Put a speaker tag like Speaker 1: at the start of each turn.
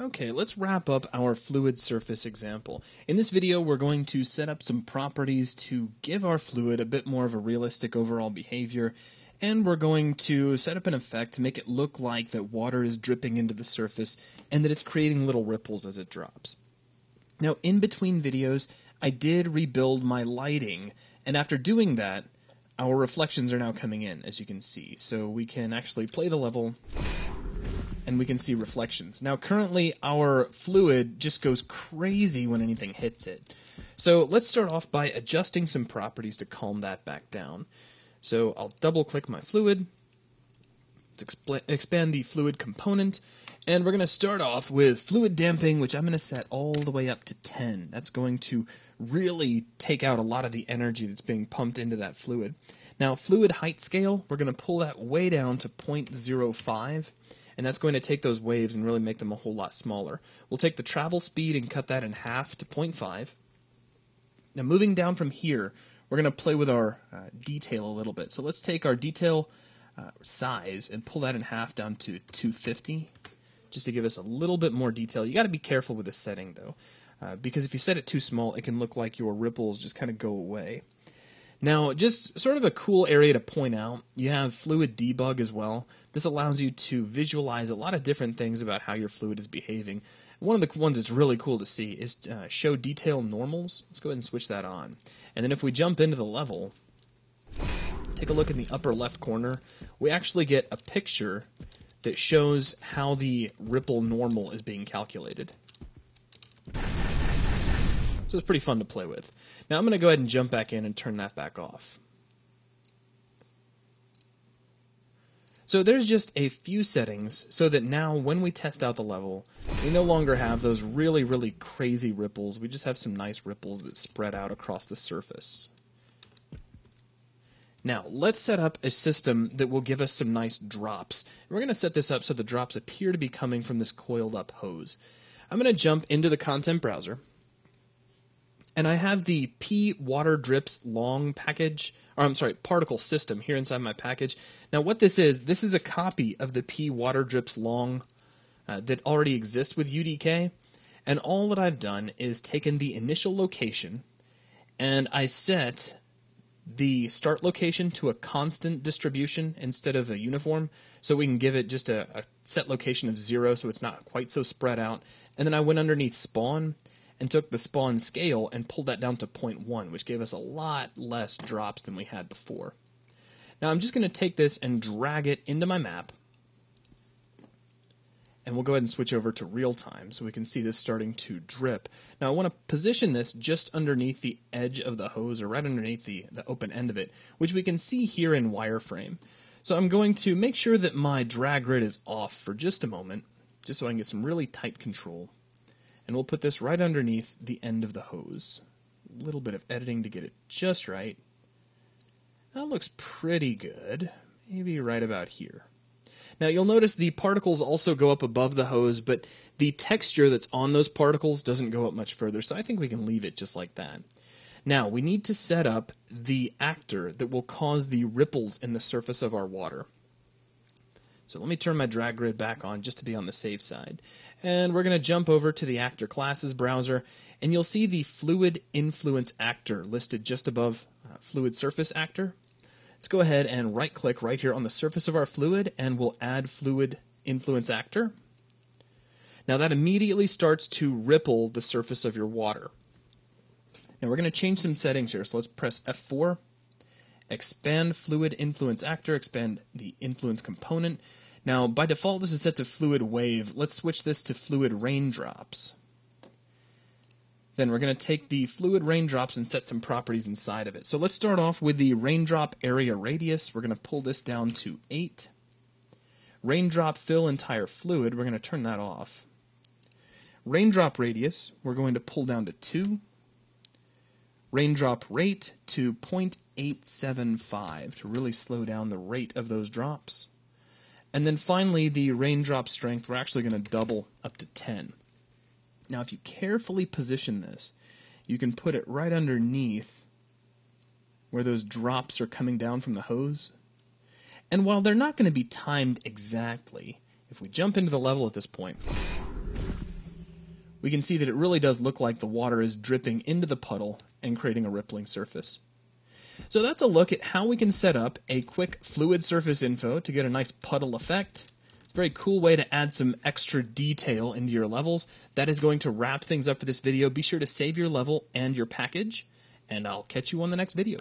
Speaker 1: Okay, let's wrap up our fluid surface example. In this video, we're going to set up some properties to give our fluid a bit more of a realistic overall behavior, and we're going to set up an effect to make it look like that water is dripping into the surface and that it's creating little ripples as it drops. Now, in between videos, I did rebuild my lighting, and after doing that, our reflections are now coming in, as you can see. So we can actually play the level, and we can see reflections. Now, currently, our fluid just goes crazy when anything hits it. So let's start off by adjusting some properties to calm that back down. So I'll double-click my fluid, let's expand the fluid component, and we're going to start off with fluid damping, which I'm going to set all the way up to 10. That's going to really take out a lot of the energy that's being pumped into that fluid. Now, fluid height scale, we're going to pull that way down to 0.05, and that's going to take those waves and really make them a whole lot smaller. We'll take the travel speed and cut that in half to 0.5. Now, moving down from here, we're going to play with our detail a little bit. So let's take our detail size and pull that in half down to 250, just to give us a little bit more detail. You got to be careful with the setting, though, because if you set it too small, it can look like your ripples just kind of go away. Now, just sort of a cool area to point out, you have fluid debug as well. This allows you to visualize a lot of different things about how your fluid is behaving. One of the ones that's really cool to see is show detail normals. Let's go ahead and switch that on. And then if we jump into the level, take a look in the upper left corner, we actually get a picture that shows how the ripple normal is being calculated. So it's pretty fun to play with. Now I'm going to go ahead and jump back in and turn that back off. So there's just a few settings so that now when we test out the level, we no longer have those really, really crazy ripples. We just have some nice ripples that spread out across the surface. Now, let's set up a system that will give us some nice drops. We're going to set this up so the drops appear to be coming from this coiled up hose. I'm going to jump into the content browser, and I have the P Water Drips Long package, or I'm sorry, particle system here inside my package. Now what this is a copy of the P Water Drips Long that already exists with UDK, and all that I've done is taken the initial location, and I set the start location to a constant distribution instead of a uniform, so we can give it just a set location of 0 so it's not quite so spread out. And then I went underneath spawn and took the spawn scale and pulled that down to 0.1, which gave us a lot less drops than we had before. Now I'm just going to take this and drag it into my map, and we'll go ahead and switch over to real time so we can see this starting to drip. Now I want to position this just underneath the edge of the hose, or right underneath the open end of it, which we can see here in wireframe. So I'm going to make sure that my drag grid is off for just a moment, just so I can get some really tight control. And we'll put this right underneath the end of the hose. A little bit of editing to get it just right. That looks pretty good. Maybe right about here. Now you'll notice the particles also go up above the hose, but the texture that's on those particles doesn't go up much further, so I think we can leave it just like that. Now we need to set up the actor that will cause the ripples in the surface of our water. So let me turn my drag grid back on just to be on the safe side. And we're going to jump over to the actor classes browser, and you'll see the fluid influence actor listed just above fluid surface actor. Let's go ahead and right click right here on the surface of our fluid, and we'll add fluid influence actor. Now that immediately starts to ripple the surface of your water. Now we're going to change some settings here, so let's press F4, expand fluid influence actor, expand the influence component. Now, by default, this is set to fluid wave. Let's switch this to fluid raindrops. Then we're going to take the fluid raindrops and set some properties inside of it. So let's start off with the raindrop area radius. We're going to pull this down to 8. Raindrop fill entire fluid, we're going to turn that off. Raindrop radius, we're going to pull down to 2. Raindrop rate to 0.875 to really slow down the rate of those drops. And then finally, the raindrop strength, we're actually going to double up to 10. Now, if you carefully position this, you can put it right underneath where those drops are coming down from the hose. And while they're not going to be timed exactly, if we jump into the level at this point, we can see that it really does look like the water is dripping into the puddle and creating a rippling surface. So that's a look at how we can set up a quick fluid surface info to get a nice puddle effect. It's a very cool way to add some extra detail into your levels. That is going to wrap things up for this video. Be sure to save your level and your package, and I'll catch you on the next video.